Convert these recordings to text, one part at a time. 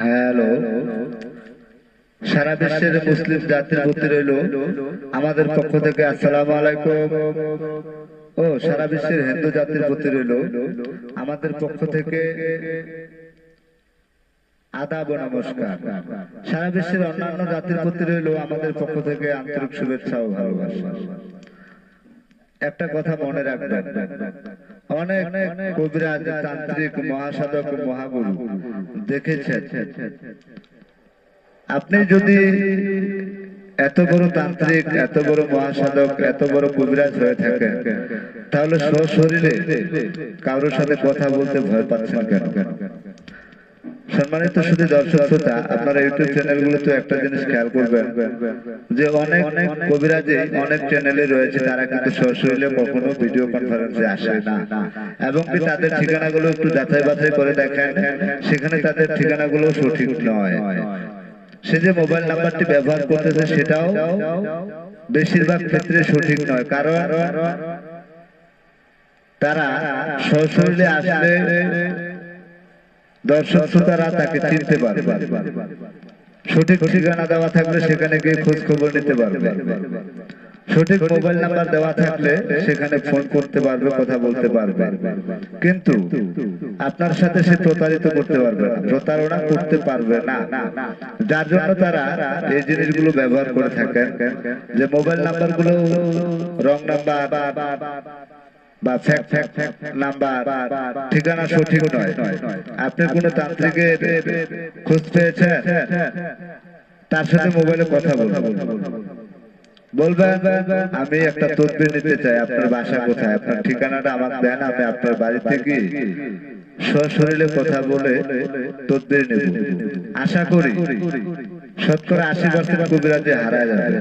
Hello, সারা বিশ্বের মুসলিম জাতির প্রতি রইল আমাদের পক্ষ থেকে আসসালামু আলাইকুম। ও সারা বিশ্বের হিন্দু জাতির প্রতি রইল আমাদের পক্ষ থেকে আদাব ও নমস্কার। সারা বিশ্বের অন্যান্য জাতির প্রতি রইল আমাদের পক্ষ থেকে আন্তরিক শুভেচ্ছা ও ভালোবাসা। একটা কথা মনে রাখবেন, অনেক কবিরাজ, তান্ত্রিক, মহাসাধক, মহাগুরু দেখেছেন। আপনি যদি এত বড় তান্ত্রিক, এত বড় মহাসাধক, এত বড় কবিরাজ হয়ে থাকেন, তাহলে সশরীরে কারোর সাথে কথা বলতে ভয় পাচ্ছেন কেন? সম্মানিত শুধু দর্শক শ্রোতা, আপনারা ইউটিউব চ্যানেলগুলোতে একটা জিনিস খেয়াল করবেন যে অনেক কবিরাজে অনেক চ্যানেলে রয়েছে, তারা কিন্তু সশরীরে কখনো ভিডিও কনফারেন্সে আসে না, এবং কি তাদের ঠিকানাগুলো একটু যাচাই বাছাই করে দেখেন, সেখানে তাদের ঠিকানাগুলো সঠিক নয়। সে যে মোবাইল নাম্বারটি ব্যবহার করতেছে সেটাও বেশিরভাগ ক্ষেত্রে সঠিক নয়, কারণ তারা সশরীরে আসলে দর্শক শ্রোতারা তাকে চিনতে পারবে। সঠিক ঠিকানা দেওয়া থাকলে সেখানে গিয়ে খোঁজ খবর নিতে পারবে, সঠিক মোবাইল নাম্বার দেওয়া থাকলে সেখানে ফোন করতে পারবে, কথা বলতে পারবে। কিন্তু আপনার সাথে সে প্রতারিত করতে পারবে না, প্রতারণা করতে পারবে না। যার জন্য তারা এই জিনিসগুলো ব্যবহার করে থাকেন, যে মোবাইল নাম্বার গুলো রং নাম্বার বা ফ্যাক নাম্বার, ঠিকানা সঠিক নয়। আপনি কোন তান্ত্রিকের খোঁজ পেয়েছেন, তার সাথে মোবাইলে কথা বলবেন, আমি একটা তদবির নিতে চাই, আপনার বাসা কোথায়, আপনার ঠিকানাটা আমাকে দেন, আমি আপনার বাড়িতে কি সশরীরে কথা বলে তদবির নেব। আশা করি 70-80% কবিরাজি হারায় যাবে,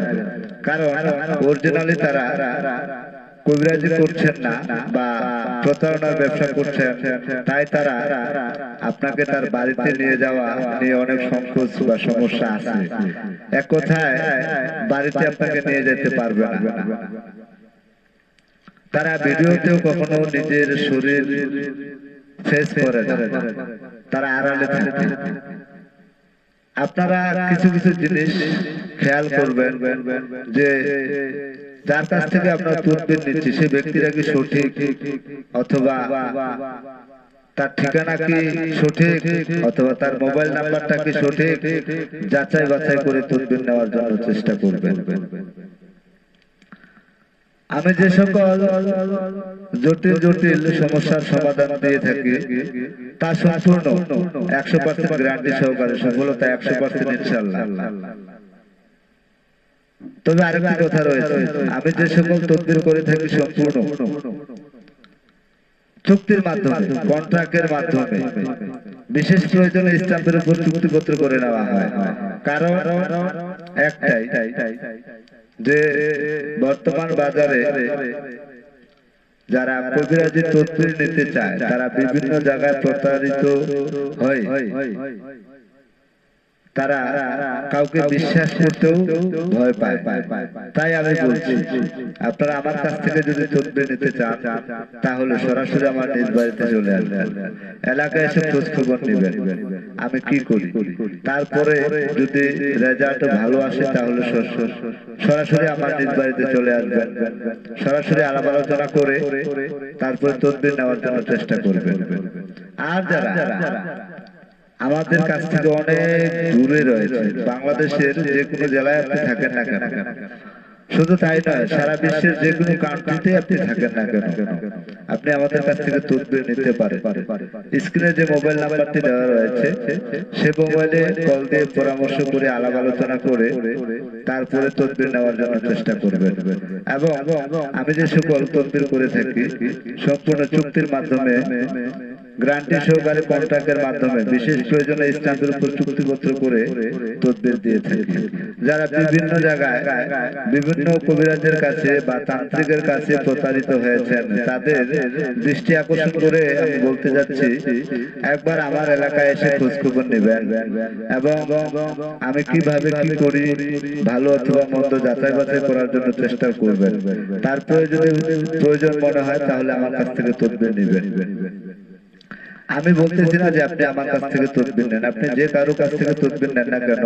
কারণ অরিজিনালি তারা কবিরাজি করছেন না বা প্রতারণার ব্যবসা করছেন, তাই তারা আপনাকে তার বাড়িতে নিয়ে যাওয়া নিয়ে অনেক সংকোচ বা সমস্যা আছে। এক কথায় বাড়িতে আপনাকে নিয়ে যেতে পারবে না। তারা ভিডিওতেও কখনো নিজের শরীর ফেস করে না, তারা আড়ালে থাকে। আপনারা কিছু কিছু জিনিস খেয়াল করবেন, যে যার কাছ থেকে আপনার তদবির নিচ্ছি সে ব্যক্তিরা কি সঠিক, অথবা তার ঠিকানা কি সঠিক, অথবা তার মোবাইল নাম্বারটা কি সঠিক, যাচাই বাছাই করে তদবির নেওয়ার জন্য চেষ্টা করবেন। আমি যে সকল জটিল জটিল সমস্যার সমাধান দিয়ে থাকি তা সম্পূর্ণ 100% গ্যারান্টি সহকারে, সফলতা 100% ইনশাআল্লাহ। তবে আরেকটি কথা রয়েছে, আমি যে সকল তদবির করে থাকি সম্পূর্ণ চুক্তির মাধ্যমে, কন্ট্রাক্টের মাধ্যমে, বিশেষ প্রয়োজনে স্ট্যাম্পের উপর চুক্তিপত্র করে নেওয়া হয়। কারণ একটাই, যে বর্তমান বাজারে যারা কবিরাজি তদবির নিতে চায় তারা বিভিন্ন জায়গায় প্রতারিত হয়, তারা কাউকে বিশ্বাস করতেও ভয় পায়। তাই আমি বলছি, আপনারা আমার কাছ থেকে যদি তদবির নিতে চান তাহলে সরাসরি আমার নিজ বাড়িতে চলে আসবেন, এলাকায় এসে খোঁজ খবর নেবেন আমি কি করি। তারপরে যদি রেজাল্ট ভালো আসে তাহলে সরাসরি আমার নিজ বাড়িতে চলে আসবেন, সরাসরি আলাপ আলোচনা করে তারপরে তদবির নেওয়ার জন্য চেষ্টা করবেন। আর যারা আমাদের কাছ থেকে অনেক দূরে রয়েছে, বাংলাদেশের যে কোনো জেলায় আপনি থাকেন না কেন, শুধু তাই নয়, সারা বিশ্বের যে কোনো কান্ট্রিতে আপনি থাকেন না কেন, আপনি আমাদের কাছ থেকে তদবির নিতে পারেন। স্ক্রিনে যে মোবাইল নাম্বারটি দেওয়া রয়েছে সে মোবাইলে কল দিয়ে পরামর্শ করে, আলাপ আলোচনা করে তারপরে তদবির নেওয়ার জন্য চেষ্টা করবেন। এবং আমি যে সকল তদবির করে থাকি সম্পূর্ণ চুক্তির মাধ্যমে, গ্যারান্টি সহকারে, কন্ট্রাক্টের মাধ্যমে, বিশেষ প্রয়োজনে স্ট্যাম্পের উপর চুক্তিপত্র করে তদবির দিয়ে থাকি। যারা বিভিন্ন জায়গায় বিভিন্ন কবিরাজের কাছে বা তান্ত্রিকের কাছে প্রতারিত হয়েছেন তাদের দৃষ্টি আকর্ষণ করে আমি বলতে যাচ্ছি, একবার আমার এলাকায় এসে খোঁজ খবর নেবেন এবং আমি কিভাবে কি করি ভালো অথবা মন্দ যাচাই বাছাই করার জন্য চেষ্টা করবেন। তারপরে যদি প্রয়োজন মনে হয় তাহলে আমার কাছ থেকে তদবির নেবেন। আমি বলতেছি না যে আপনি আমার কাছ থেকে তদবির নেন, আপনি যে কারো কাছ থেকে তদবির নেন না কেন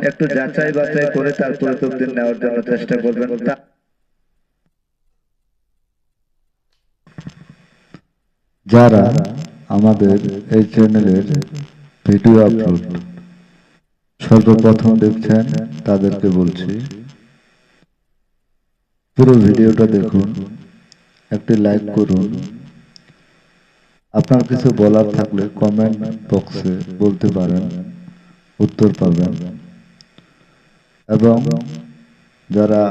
একটু যাচাই বাছাই করে তারপরে তদবির নেওয়ার জন্য চেষ্টা করবেন। যারা আমাদের এই চ্যানেলের ভিডিও আপলোড সর্বপ্রথম দেখছেন তাদেরকে বলছি পুরো ভিডিওটা দেখুন, একটি লাইক করুন, আপনার কিছু বলার থাকলে কমেন্ট বক্সে বলতে পারেন, উত্তর পাবেন। এবং যারা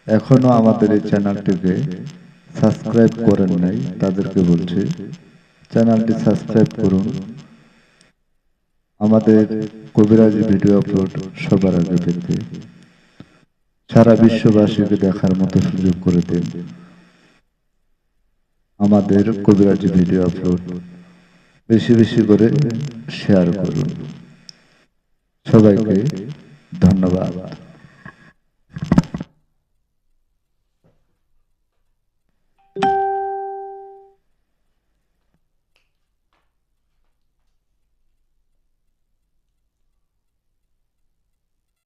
এখনো আমাদের এই চ্যানেলটিকে সাবস্ক্রাইব করেন নাই তাদেরকে বলছি চ্যানেলটি সাবস্ক্রাইব করুন, আমাদের কবিরাজি ভিডিও আপলোড সবার আগে পেতে সারা বিশ্ববাসীকে দেখার মতো সুযোগ করে দিন। আমাদের কবিরাজি ভিডিও আপলোড বেশি বেশি করে শেয়ার করুন। সবাইকে ধন্যবাদ।